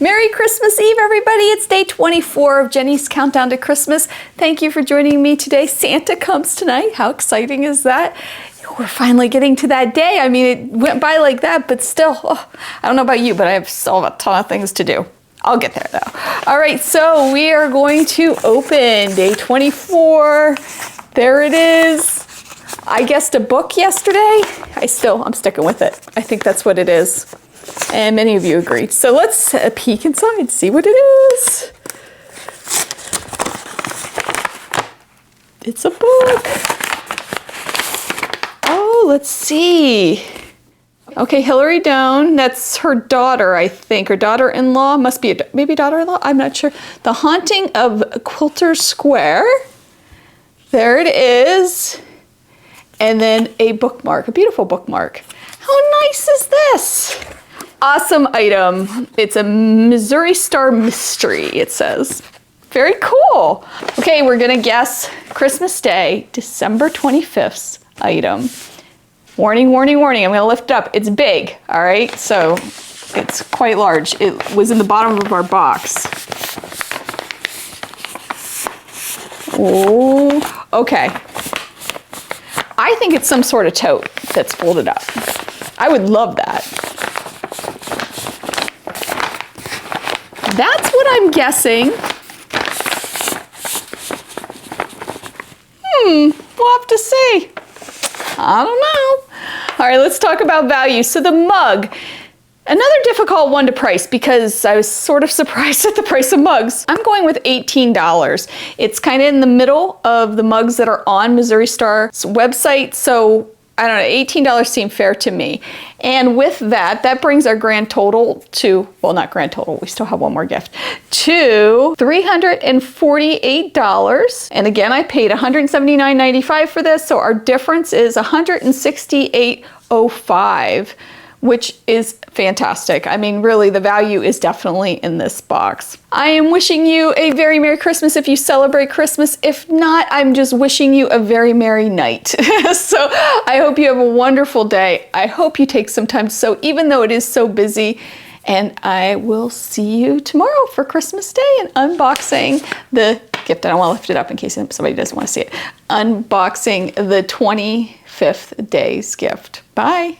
Merry Christmas Eve, everybody. It's day 24 of Jenny's Countdown to Christmas. Thank you for joining me today. Santa comes tonight. How exciting is that? We're finally getting to that day. I mean, it went by like that, but still, I don't know about you, but I have still a ton of things to do. I'll get there though. All right, so we are going to open day 24. There it is. I guessed a book yesterday. I'm sticking with it. I think that's what it is. And many of you agreed. So let's peek inside, see what it is. It's a book. Oh, let's see. Okay, Hillary Doan, that's her daughter, I think, or daughter-in-law, must be maybe daughter-in-law, I'm not sure. The Haunting of Quilter Square. There it is. And then a bookmark, a beautiful bookmark. How nice is this? Awesome item. It's a Missouri Star mystery, it says. Very cool. Okay, we're gonna guess Christmas Day, December 25th item. Warning, warning, warning. I'm gonna lift it up. It's big, all right? So it's quite large. It was in the bottom of our box. Oh, okay. I think it's some sort of tote that's folded up. I would love that. That's what I'm guessing. We'll have to see. I don't know. All right, let's talk about value. So the mug, another difficult one to price because I was sort of surprised at the price of mugs. I'm going with $18. It's kind of in the middle of the mugs that are on Missouri Star's website. So I don't know, $18 seemed fair to me. And with that, that brings our grand total to, well, not grand total, we still have one more gift, to $348. And again, I paid $179.95 for this, so our difference is $168.05, which is fantastic. I mean, really, the value is definitely in this box. I am wishing you a very Merry Christmas if you celebrate Christmas. If not, I'm just wishing you a very merry night. So I hope you have a wonderful day. I hope you take some time to sew, even though it is so busy. And I will see you tomorrow for Christmas Day and unboxing the gift. I don't want to lift it up in case somebody doesn't want to see it. Unboxing the 25th day's gift. Bye.